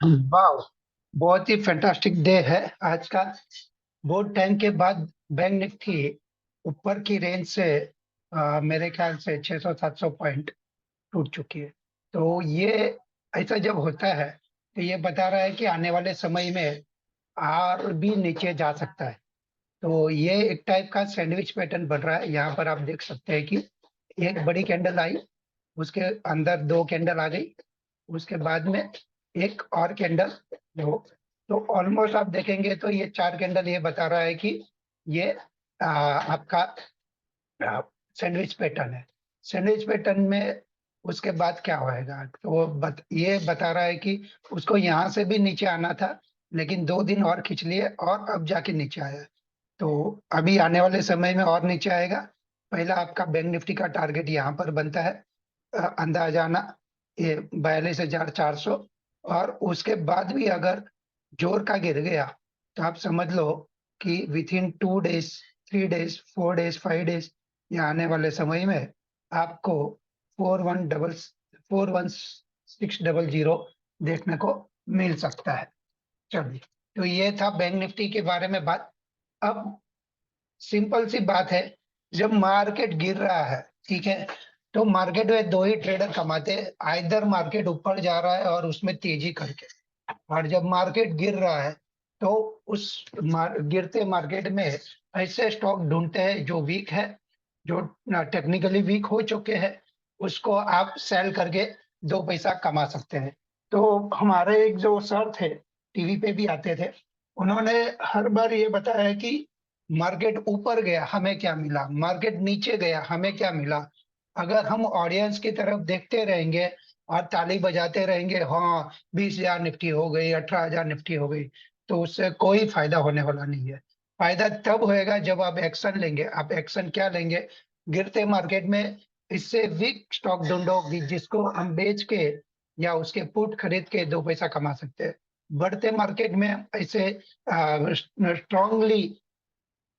वाह, बहुत ही fantastic day है आज का। बहुत टाइम के बाद बैंक निफ्टी ऊपर की रेंज से मेरे ख्याल से 600-700 पॉइंट टूट चुकी है। तो ये ऐसा जब होता है तो ये बता रहा है कि आने वाले समय में और भी नीचे जा सकता है। तो ये एक टाइप का सैंडविच पैटर्न बन रहा है। यहाँ पर आप देख सकते हैं कि एक बड़ी कैंडल आई, उसके अंदर दो कैंडल आ गई, उसके बाद में एक और कैंडल हो। तो ऑलमोस्ट आप देखेंगे तो ये चार कैंडल ये बता रहा है कि ये आपका सैंडविच पैटर्न है। सैंडविच पैटर्न में उसके बाद क्या होएगा तो ये बता रहा है कि उसको यहाँ से भी नीचे आना था, लेकिन 2 दिन और खींच लिए और अब जाके नीचे आया। तो अभी आने वाले समय में और नीचे आएगा। पहला आपका बैंक निफ्टी का टारगेट यहाँ पर बनता है, अंदाजाना ये 42,400। और उसके बाद भी अगर जोर का गिर गया तो आप समझ लो कि with in 2 days, 3 days, 4 days, 5 days या आने वाले समय में आपको 416600 देखने को मिल सकता है। चलिए, तो ये था बैंक निफ्टी के बारे में बात। अब सिंपल सी बात है, जब मार्केट गिर रहा है, ठीक है, तो मार्केट में दो ही ट्रेडर कमाते हैं। आइदर मार्केट ऊपर जा रहा है और उसमें तेजी करके, और जब मार्केट गिर रहा है तो उस गिरते मार्केट में ऐसे स्टॉक ढूंढते हैं जो वीक है, जो टेक्निकली वीक हो चुके हैं, उसको आप सेल करके 2 पैसा कमा सकते हैं। तो हमारे एक जो सर थे, टीवी पे भी आते थे, उन्होंने हर बार ये बताया कि मार्केट ऊपर गया हमें क्या मिला, मार्केट नीचे गया हमें क्या मिला। अगर हम ऑडियंस की तरफ देखते रहेंगे और ताली बजाते रहेंगे, हाँ 20,000 निफ्टी हो गई, 18,000 निफ्टी हो गई, तो उससे कोई फायदा होने वाला नहीं है। फायदा तब होएगा जब आप एक्शन लेंगे। आप एक्शन क्या लेंगे? गिरते मार्केट में इससे वीक स्टॉक ढूंढो जिसको हम बेच के या उसके पुट खरीद के 2 पैसा कमा सकते हैं। बढ़ते मार्केट में ऐसे स्ट्रांगली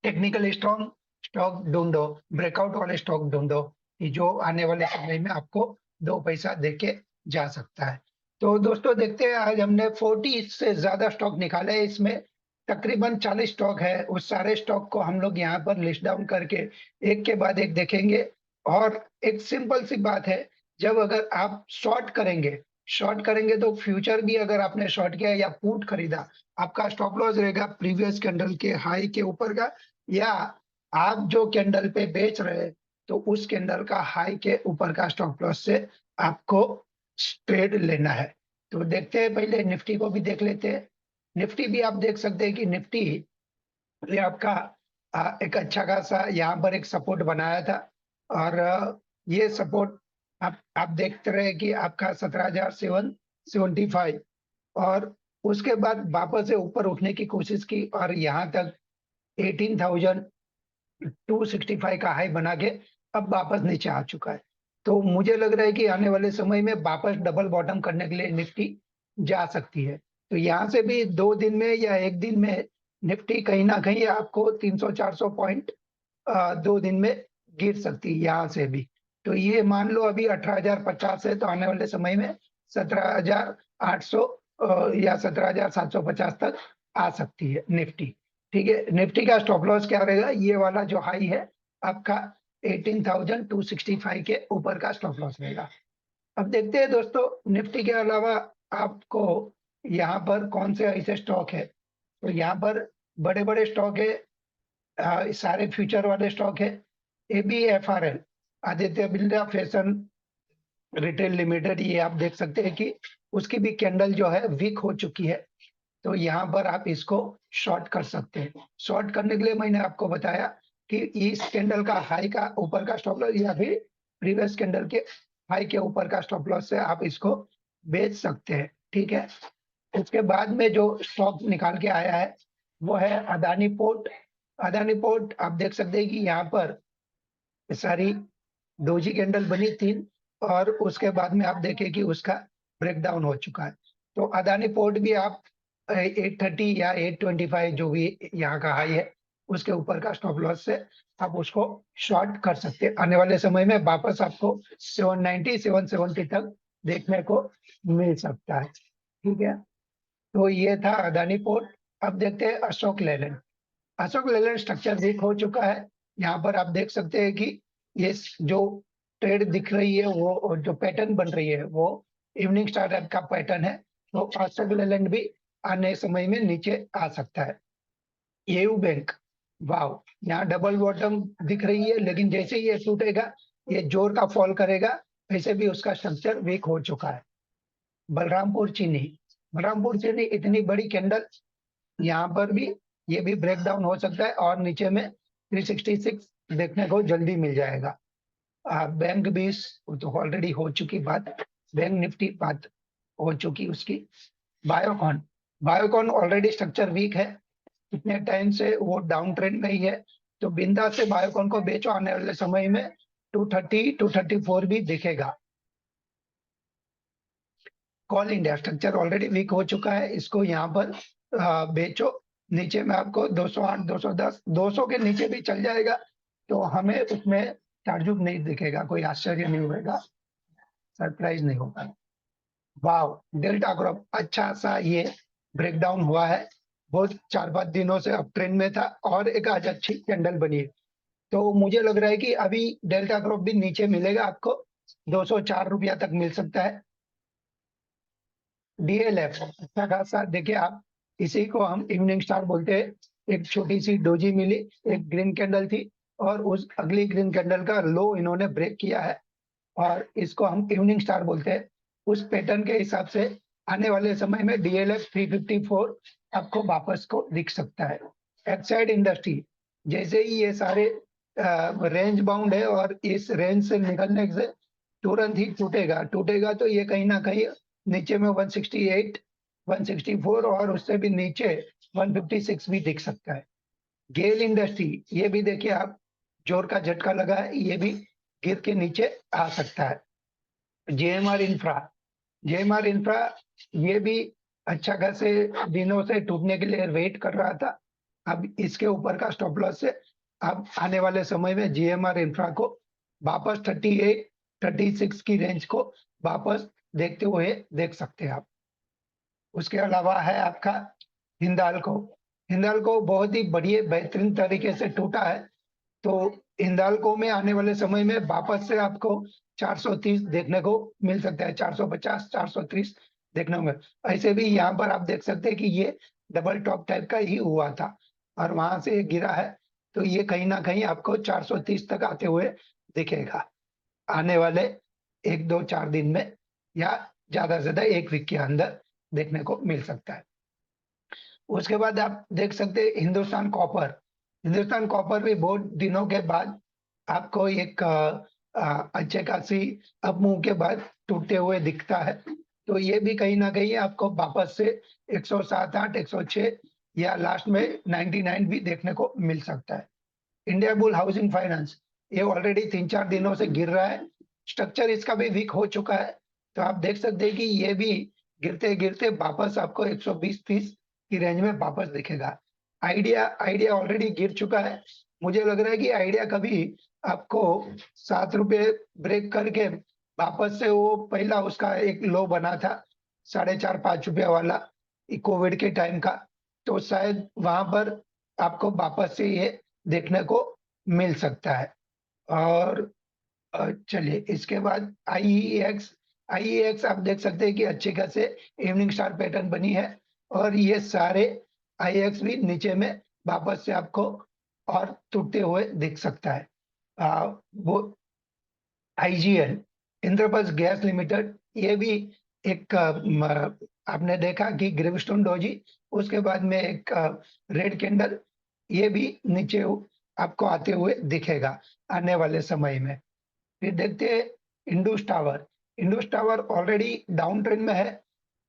टेक्निकली स्ट्रॉन्ग स्टॉक ढूंढो, ब्रेकआउट वाले स्टॉक ढूंढो कि जो आने वाले समय में आपको 2 पैसा देके जा सकता है। तो दोस्तों देखते हैं, आज हमने 40 से ज्यादा स्टॉक निकाले हैं। इसमें तकरीबन 40 स्टॉक है। उस सारे स्टॉक को हम लोग यहाँ पर लिस्ट डाउन करके एक के बाद एक देखेंगे। और एक सिंपल सी बात है, जब अगर आप शॉर्ट करेंगे तो फ्यूचर भी अगर आपने शॉर्ट किया या पुट खरीदा, आपका स्टॉप लॉस रहेगा प्रीवियस कैंडल के हाई के ऊपर का, या आप जो कैंडल पे बेच रहे हैं तो उस कैंडल का हाई के ऊपर का स्टॉप लॉस से आपको ट्रेड लेना है। तो देखते हैं, पहले निफ्टी को भी देख लेते हैं। निफ्टी भी आप देख सकते हैं कि निफ्टी ये आपका एक अच्छा खासा यहाँ पर एक सपोर्ट बनाया था। और ये सपोर्ट आप देखते रहे कि आपका 17,775, और उसके बाद वापस से ऊपर उठने की कोशिश की और यहाँ तक 18,265 का हाई बना के अब वापस नीचे आ चुका है। तो मुझे लग रहा है कि आने वाले समय में वापस डबल बॉटम करने के लिए निफ्टी जा सकती है। तो यहाँ से भी 2 दिन में या एक दिन में निफ्टी कहीं ना कहीं आपको 300-400 पॉइंट 2 दिन में गिर सकती है यहाँ से भी। तो ये मान लो अभी 18,050 है, तो आने वाले समय में 17,800 या 17,750 तक आ सकती है निफ्टी। ठीक है, निफ्टी का स्टॉप लॉस क्या रहेगा? ये वाला जो हाई है आपका 18,265 के ऊपर का स्टॉप लॉस रहेगा। अब देखते हैं दोस्तों, निफ्टी के अलावा आपको यहाँ पर कौन से ऐसे स्टॉक है। तो यहाँ पर बड़े बड़े स्टॉक है, सारे फ्यूचर वाले स्टॉक है। ABFRL, Aditya Birla fashion retail limited, ये आप देख सकते हैं कि उसकी भी कैंडल जो है वीक हो चुकी है। तो यहाँ पर आप इसको शॉर्ट कर सकते हैं। शॉर्ट करने के लिए मैंने आपको बताया कि इस कैंडल का हाई का ऊपर का स्टॉप लॉस या फिर प्रीवियस कैंडल के हाई के ऊपर का स्टॉप लॉस से आप इसको बेच सकते हैं। ठीक है, उसके बाद में जो स्टॉक निकाल के आया है वो है अदानी पोर्ट। अदानी पोर्ट आप देख सकते हैं कि यहाँ पर सारी डोजी कैंडल बनी थी, और उसके बाद में आप देखें कि उसका ब्रेकडाउन हो चुका है। तो अदानी पोर्ट भी आप 830 या 825 जो भी यहाँ का हाई है उसके ऊपर का स्टॉप लॉस से आप उसको शॉर्ट कर सकते हैं। आने वाले समय में वापस आपको 790 770 तक देखने को मिल सकता है। ठीक है, तो ये था अदानी पोर्ट। अब देखते हैं अशोक लेलैंड। अशोक लेलैंड स्ट्रक्चर वीक हो चुका है। यहाँ पर आप देख सकते हैं कि ये जो ट्रेड दिख रही है वो जो पैटर्न बन रही है वो इवनिंग स्टार टाइप का पैटर्न है। तो अशोक लेलैंड भी आने समय में नीचे आ सकता है। एयू बैंक, वाव, यहाँ डबल बॉटम दिख रही है, लेकिन जैसे ही ये टूटेगा ये जोर का फॉल करेगा। वैसे भी उसका स्ट्रक्चर वीक हो चुका है। बलरामपुर चीनी, बलरामपुर चीनी इतनी बड़ी कैंडल, यहाँ पर भी ये भी ब्रेक डाउन हो सकता है और नीचे में 366 देखने को जल्दी मिल जाएगा। बैंक भी तो ऑलरेडी हो चुकी बात, बैंक निफ्टी बात हो चुकी उसकी। Biocon, Biocon already structure weak है, इतने टाइम से वो डाउन ट्रेंड में ही है। तो बिंदा से बायोकॉन को बेचो, आने वाले समय में 230 234 भी दिखेगा। Call India structure already weak हो चुका है, इसको यहाँ पर बेचो। नीचे में आपको 208 210 200 के नीचे भी चल जाएगा, तो हमें उसमें ताज्जुब नहीं दिखेगा, कोई आश्चर्य नहीं होगा, सरप्राइज नहीं होगा। वाव, डेल्टा ग्रुप अच्छा सा ये ब्रेकडाउन हुआ है। बहुत 4-5 दिनों से अप ट्रेंड में था और एक आज अच्छी कैंडल बनी है। तो मुझे लग रहा है कि अभी डेल्टा ग्रुप भी नीचे मिलेगा आपको, 204 रुपया तक मिल सकता है। डीएलएफ अच्छा खासा, देखिए आप, इसी को हम इवनिंग स्टार बोलते हैं। एक छोटी सी डोजी मिली, एक ग्रीन कैंडल थी और उस अगली ग्रीन कैंडल का लो इन्होंने ब्रेक किया है और इसको हम इवनिंग स्टार बोलते हैं। उस पैटर्न के हिसाब से आने वाले समय में डीएलएफ 354 आपको वापस को दिख सकता है। एक्साइड इंडस्ट्री, जैसे ही ये सारे रेंज बाउंड है और इस रेंज से निकलने से तुरंत ही टूटेगा, टूटेगा तो ये कहीं ना कहीं नीचे में 168 164 और उससे भी नीचे 156 भी दिख सकता है। गेल इंडस्ट्री, ये भी देखिए आप, जोर का झटका लगा है, ये भी गिर के नीचे आ सकता है। जेएमआर इंफ्रा, जेएमआर इंफ्रा ये भी अच्छा खासे दिनों से टूटने के लिए वेट कर रहा था। अब इसके ऊपर का स्टॉप लॉस से अब आने वाले समय में जीएमआर इंफ्रा को वापस 38 36 की रेंज को वापस देखते हुए देख सकते हैं आप। उसके अलावा है आपका हिंदाल्को, हिंदाल्को बहुत ही बढ़िया बेहतरीन तरीके से टूटा है। तो हिंदाल्को में आने वाले समय में वापस से आपको 430 देखने को मिल सकता है, 450 430 देखने को ऐसे भी यहाँ पर आप देख सकते हैं कि ये डबल टॉप टाइप का ही हुआ था और वहां से गिरा है। तो ये कहीं ना कहीं आपको 430 तक आते हुए दिखेगा आने वाले 1 2 4 दिन में, या ज्यादा से ज्यादा 1 वीक के अंदर देखने को मिल सकता है। उसके बाद आप देख सकते हैं हिंदुस्तान कॉपर, हिंदुस्तान कॉपर भी बहुत दिनों के बाद आपको एक अच्छे खासी अप मूव के बाद टूटते हुए दिखता है। तो ये भी कहीं ना कहीं आपको वापस से 107 8 106 या लास्ट में 99 भी देखने को मिल सकता है। इंडिया बुल हाउसिंग फाइनेंस, ये ऑलरेडी 3-4 दिनों से गिर रहा है, स्ट्रक्चर इसका भी वीक हो चुका है। तो आप देख सकते हैं कि ये भी गिरते गिरते वापस आपको 120-30 की रेंज में वापस दिखेगा। आइडिया, आइडिया ऑलरेडी गिर चुका है। मुझे लग रहा है कि आइडिया कभी आपको 7 रुपये ब्रेक करके वापस से वो पहला उसका एक लो बना था 4.5-5 रुपया वाला कोविड के टाइम का, तो शायद वहां पर आपको वापस से ये देखने को मिल सकता है। और चलिए इसके बाद आईईएक्स, आईईएक्स आप देख सकते हैं कि अच्छे खासे इवनिंग स्टार पैटर्न बनी है और ये सारे आईएक्स भी नीचे में वापस से आपको और टूटते हुए दिख सकता है। वो आईजीएल, इंद्रप्रस्थ गैस लिमिटेड, ये भी एक आपने देखा कि ग्रेवस्टोन डोजी, उसके बाद में एक रेड कैंडल, ये भी नीचे आपको आते हुए दिखेगा आने वाले समय में। फिर देखते हैं Indus tower, Indus tower already down trend में है।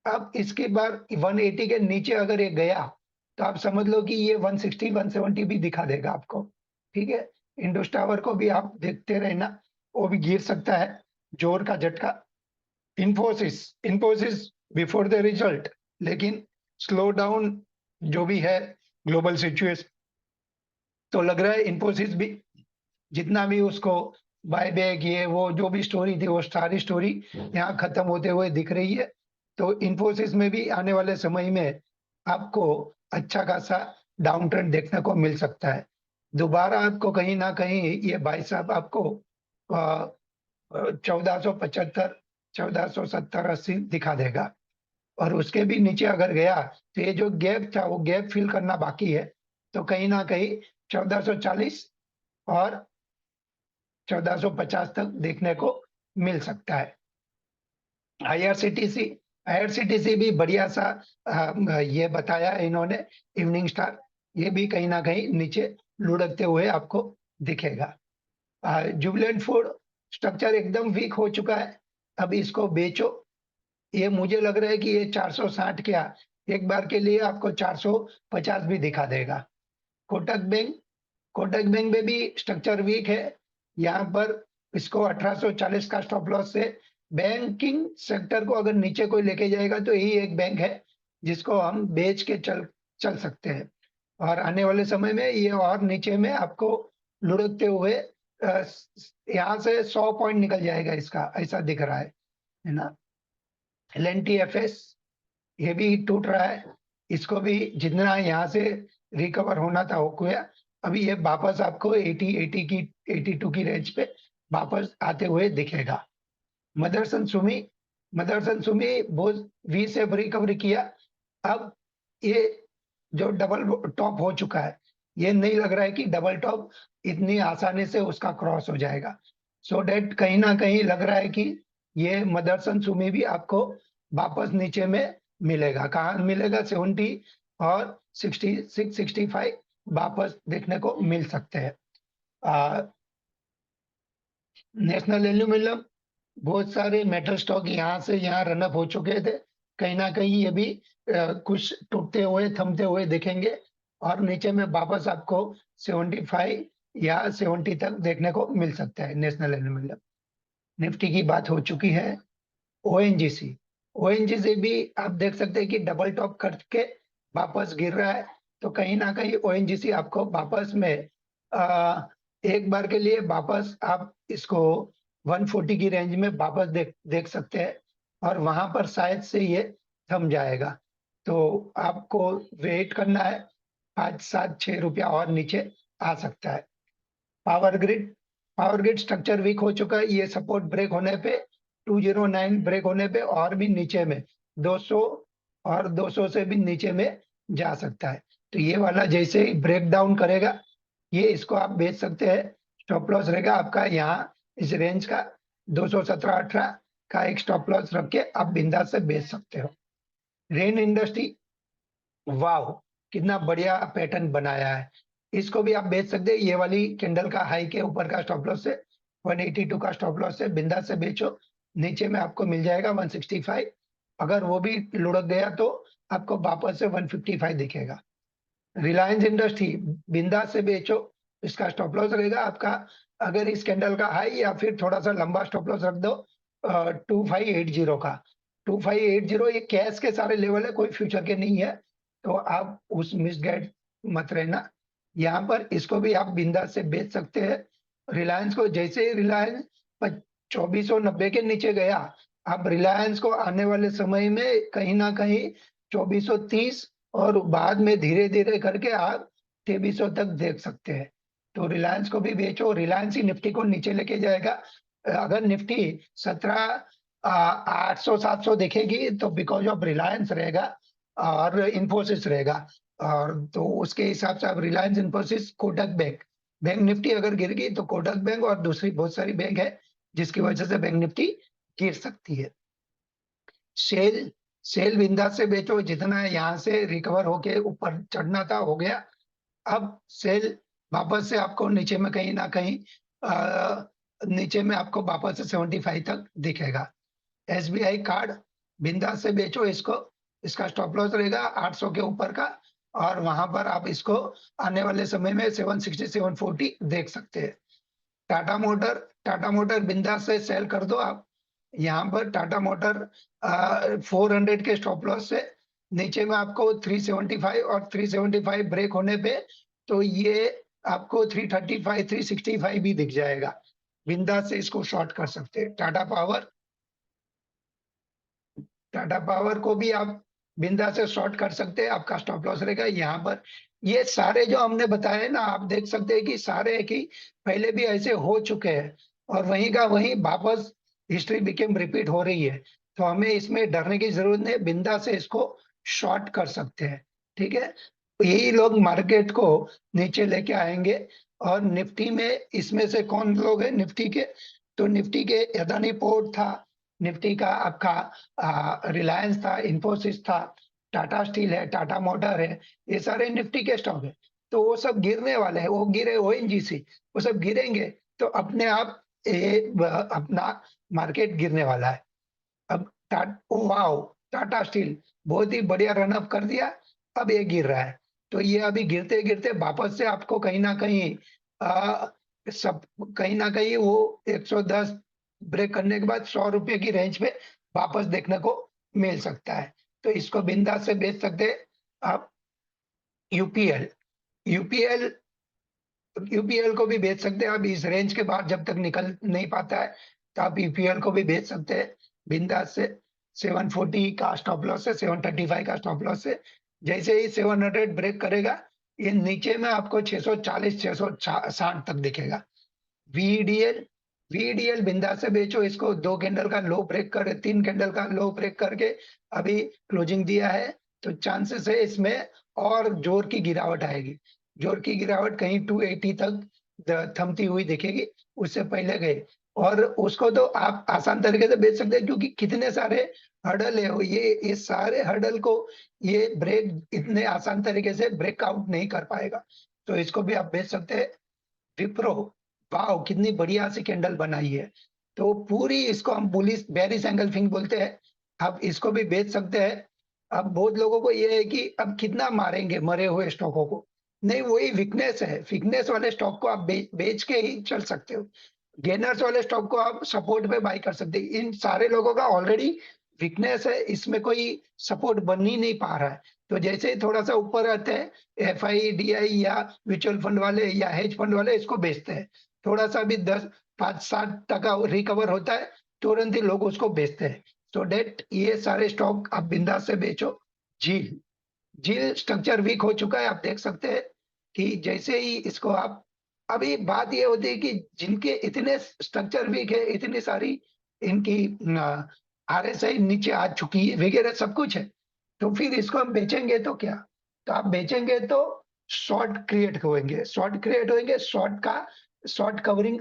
अब इसके बाद 180 के नीचे अगर ये गया तो आप समझ लो कि ये 160 170 भी दिखा देगा आपको। ठीक है, इंडस टावर को भी आप देखते रहना, वो भी गिर सकता है, जोर का झटका। Infosys, Infosys before the result, लेकिन स्लो डाउन जो भी है ग्लोबल सिचुएशन, तो लग रहा है इंफोसिस भी जितना भी उसको बाय बैक ये वो जो भी स्टोरी थी वो सारी स्टोरी यहाँ खत्म होते हुए दिख रही है। तो इन्फोसिस में भी आने वाले समय में आपको अच्छा खासा डाउन ट्रेंड देखने को मिल सकता है। दोबारा आपको कहीं ना कहीं ये भाई साहब आपको 1475, 1470-80 दिखा देगा। और उसके भी नीचे अगर गया तो ये जो गैप था वो गैप फिल करना बाकी है। तो कहीं ना कहीं 1440 और 1450 तक देखने को मिल सकता है। आईआरसीटीसी आईआरसीटीसी भी बढ़िया सा ये बताया है इन्होंने, इवनिंग स्टार, ये भी कहीं ना कहीं नीचे लुढ़कते हुए आपको दिखेगा। जुबिलेंट फूड स्ट्रक्चर एकदम वीक हो चुका है, अब इसको बेचो। ये मुझे लग रहा है कि ये 460 क्या एक बार के लिए आपको 450 भी दिखा देगा। कोटक बैंक में भी स्ट्रक्चर वीक है, यहाँ पर इसको 1840 का स्टॉप लॉस से बैंकिंग सेक्टर को अगर नीचे कोई लेके जाएगा तो यही एक बैंक है जिसको हम बेच के चल चल सकते हैं। और आने वाले समय में ये और नीचे में आपको लुढ़कते हुए यहाँ से 100 पॉइंट निकल जाएगा इसका, ऐसा दिख रहा है ना। LNTFS ये भी टूट रहा है, इसको भी जितना यहाँ से रिकवर होना था हो गया। अभी ये वापस आपको 80 की 82 की रेंज पे वापस आते हुए दिखेगा। मदरसन सुमी बहुत वी से रिकवरी किया। अब ये जो डबल टॉप हो चुका है, ये नहीं लग रहा है कि डबल टॉप इतनी आसानी से उसका क्रॉस हो जाएगा। सो डेट कहीं ना कहीं लग रहा है कि ये मदरसन सुमी भी आपको वापस नीचे में मिलेगा। कहाँ मिलेगा? 70 और 66-65 वापस देखने को मिल सकते हैं। नेशनल एल्यूमिनियम, बहुत सारे मेटल स्टॉक यहाँ से यहाँ रनअप हो चुके थे, कहीं ना कहीं ये भी कुछ टूटते हुए थमते हुए दिखेंगे और नीचे में वापस आपको 75 या 70 तक देखने को मिल सकता है नेशनल एल्यूमिनियम। निफ्टी की बात हो चुकी है। ओएनजीसी ओएनजीसी भी आप देख सकते हैं कि डबल टॉप करके वापस गिर रहा है। तो कहीं ना कहीं ओएनजीसी आपको वापस में एक बार के लिए वापस आप इसको 140 की रेंज में वापस देख सकते हैं और वहां पर शायद से ये थम जाएगा। तो आपको वेट करना है, 5-7-6 रुपया और नीचे आ सकता है। Power grid power grid structure weak हो चुका है, ये सपोर्ट ब्रेक होने पे 209 ब्रेक होने पे और भी नीचे में 200 और 200 से भी नीचे में जा सकता है। तो ये वाला जैसे ही ब्रेक डाउन करेगा, ये इसको आप बेच सकते हैं। स्टॉप लॉस रहेगा आपका यहाँ इस रेंज का 217-18 का एक स्टॉप लॉस रख के आप बिंदास से बेच सकते हो। रेन इंडस्ट्री, वाह कितना बढ़िया पैटर्न बनाया है, इसको भी आप बेच सकते हैं। ये वाली कैंडल का हाई के ऊपर का स्टॉप लॉस है 182 का स्टॉप लॉस है, बिंदास से बेचो। नीचे में आपको मिल जाएगा 165, अगर वो भी लुढ़क गया तो आपको वापस से 155 दिखेगा। रिलायंस इंडस्ट्री बिंदास से बेचो, इसका स्टॉप लॉस रहेगा आपका, अगर इस कैंडल का हाई या फिर थोड़ा सा लंबा स्टॉप लॉस रख दो 2580 का। 2580 ये कैश के सारे लेवल है, कोई फ्यूचर के नहीं है, तो आप उस मिसगाइड मत रहना। यहाँ पर इसको भी आप बिंदास से बेच सकते हैं। रिलायंस को जैसे ही रिलायंस 2490 के नीचे गया, आप रिलायंस को आने वाले समय में कहीं ना कहीं 2430 और बाद में धीरे धीरे करके आप 2300 तक देख सकते हैं। तो रिलायंस को भी बेचो, रिलायंस ही निफ्टी को नीचे लेके जाएगा। अगर निफ्टी 17 800 700 देखेगी तो बिकॉज ऑफ रिलायंस रहेगा और इन्फोसिस रहेगा। और तो उसके हिसाब से आप Reliance, Infosys, Kotak bank, bank Nifty अगर गिर गई तो कोटक बैंक और दूसरी बहुत सारी बैंक है जिसकी वजह से बैंक निफ्टी गिर सकती है। सेल सेल बिंदास से बेचो, जितना यहाँ से रिकवर होके ऊपर चढ़ना था हो गया। अब सेल वापस से आपको नीचे में कहीं ना कहीं नीचे में आपको वापस से 75 तक दिखेगा। SBI कार्ड बिंदास से बेचो इसको, इसका स्टॉप लॉस रहेगा 800 के ऊपर का और वहां पर आप इसको आने वाले समय में 760 740 देख सकते हैं। टाटा मोटर बिंदास से सेल कर दो आप, यहाँ पर टाटा मोटर 400 के स्टॉप लॉस से नीचे में आपको 375 और 375 ब्रेक होने पे तो ये आपको 335 365 भी दिख जाएगा, बिंदास से इसको शॉर्ट कर सकते हैं। टाटा पावर को भी आप बिंदा से शॉर्ट कर सकते हैं, आपका स्टॉप लॉस रहेगा यहाँ पर। ये सारे जो हमने बताए ना, आप देख सकते हैं कि सारे की पहले भी ऐसे हो चुके हैं और वहीं का वहीं वापस हिस्ट्री बिकेम रिपीट हो रही है। तो हमें इसमें डरने की जरूरत नहीं, बिंदा से इसको शॉर्ट कर सकते हैं। ठीक है, यही लोग मार्केट को नीचे लेके आएंगे। और निफ्टी में इसमें से कौन लोग हैं निफ्टी के, तो निफ्टी के अदानी पोर्ट था, निफ्टी का आपका रिलायंस था, इंफोसिस था, टाटा स्टील है, टाटा मोटर है, ये सारे निफ्टी के स्टॉक है। तो वो सब गिरने वाले हैं, वो गिरे ओएनजीसी, वो सब गिरेंगे तो अपने आप अपना मार्केट गिरने वाला है। अब वाओ, टाटा स्टील बहुत ही बढ़िया रन अप कर दिया, अब ये गिर रहा है। तो ये अभी गिरते गिरते वापस से आपको कहीं ना कहीं आ, सब कहीं ना कहीं वो 110 ब्रेक करने के बाद 100 रुपए की रेंज पे वापस देखने को मिल सकता है। तो इसको बिंदास से बेच सकते हैं आप। यूपीएल, यूपीएल यूपीएल को भी बेच सकते हैं आप इस रेंज के बाद, जब तक निकल नहीं पाता है तो आप यूपीएल को भी बेच सकते हैं बिंदास से। 740 का स्टॉप लॉस है, 735 का स्टॉप लॉस है। जैसे ही 700 ब्रेक करेगा, ये नीचे में आपको 640 660 तक दिखेगा। वीडीएल, वीडीएल बिंदास से बेचो इसको, 2 कैंडल का लो ब्रेक कर, 3 कैंडल का लो ब्रेक करके अभी क्लोजिंग दिया है। तो चांसेस है इसमें और जोर की गिरावट आएगी, जोर की गिरावट कहीं 280 तक थमती हुई दिखेगी, उससे पहले गए। और उसको तो आप आसान तरीके से बेच सकते हैं क्योंकि कितने सारे हर्डल है, ये सारे हर्डल को ये ब्रेक इतने आसान तरीके से ब्रेकआउट नहीं कर पाएगा। तो इसको भी आप बेच सकते हैं। विप्रो, वाओ कितनी बढ़िया सी कैंडल बनाई है। तो पूरी इसको हम बुलिश बेरिश एंगल्फिंग बोलते हैं, आप इसको भी बेच सकते हैं। अब बहुत लोगों को ये है कि अब कितना मारेंगे मरे हुए स्टॉकों को, नहीं वही वीकनेस है, वीकनेस वाले स्टॉक को आप बेच के ही चल सकते हो। गेनर्स वाले स्टॉक को आप सपोर्ट पे बाई कर सकते हैं। इन सारे लोगों का ऑलरेडी वीकनेस है, इसमें कोई सपोर्ट बन ही नहीं पा रहा है। तो जैसे ही थोड़ा सा ऊपर आते हैं, एफआई डीआई या म्यूचुअल फंड वाले या हेज फंड वाले इसको बेचते हैं। थोड़ा सा भी 10 5 7 टका रिकवर होता है, तुरंत ही लोग उसको बेचते हैं। सो डेट ये सारे स्टॉक आप बिंदास से बेचो। झील, झील स्ट्रक्चर वीक हो चुका है, आप देख सकते हैं कि जैसे ही इसको आप, अभी बात ये होती है कि जिनके इतने स्ट्रक्चर वीक है, इतनी सारी इनकी आरएसआई नीचे आ चुकी है वगैरह सब कुछ है, तो फिर इसको हम बेचेंगे तो क्या, तो आप बेचेंगे तो शॉर्ट क्रिएट होंगे, शॉर्ट क्रिएट होंगे, शॉर्ट का शॉर्ट कवरिंग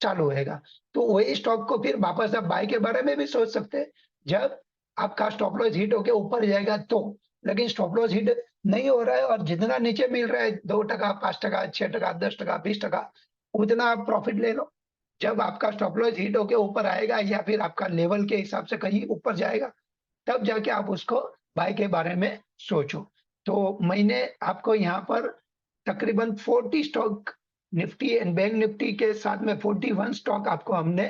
चालू होएगा। तो वही स्टॉक को फिर वापस आप बाय के बारे में भी सोच सकते हैं जब आपका स्टॉप लॉस हिट होके ऊपर जाएगा तो। लेकिन स्टॉप लॉस हिट नहीं हो रहा है और जितना नीचे मिल रहा है 2 टका 5 टका 6 टका 10 टका 20 टका, उतना आप प्रॉफिट ले लो। जब आपका स्टॉप लॉस हिट होके ऊपर आएगा या फिर आपका लेवल के हिसाब से कहीं ऊपर जाएगा, तब जाके आप उसको बाय के बारे में सोचो। तो मैंने आपको यहाँ पर तकरीबन 40 stock, Nifty and bank Nifty के साथ में 41 स्टॉक आपको हमने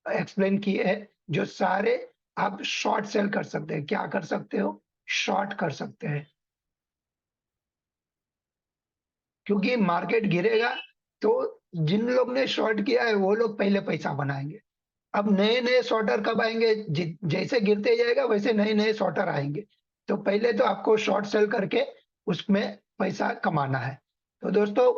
एक्सप्लेन किए हैं, जो सारे आप शॉर्ट सेल कर सकते हैं। क्या कर सकते हो, शॉर्ट कर सकते हैं, क्योंकि मार्केट गिरेगा तो जिन लोग ने शॉर्ट किया है वो लोग पहले पैसा बनाएंगे। अब नए नए शॉर्टर कब आएंगे, जैसे गिरते जाएगा वैसे नए नए शॉर्टर आएंगे। तो पहले तो आपको शॉर्ट सेल करके उसमें पैसा कमाना है। तो दोस्तों,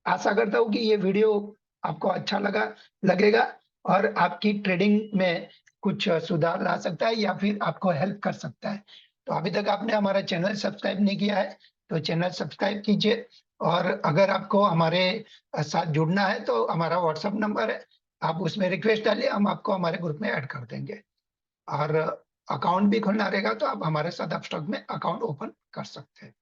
आशा करता हूँ कि ये वीडियो आपको अच्छा लगेगा और आपकी ट्रेडिंग में कुछ सुधार ला सकता है या फिर आपको हेल्प कर सकता है। तो अभी तक आपने हमारा चैनल सब्सक्राइब नहीं किया है तो चैनल सब्सक्राइब कीजिए। और अगर आपको हमारे साथ जुड़ना है तो हमारा व्हाट्सएप नंबर है, आप उसमें रिक्वेस्ट डालिए, हम आपको हमारे ग्रुप में ऐड कर देंगे। और अकाउंट भी खोलना रहेगा तो आप हमारे साथ अपस्टॉक में अकाउंट ओपन कर सकते हैं।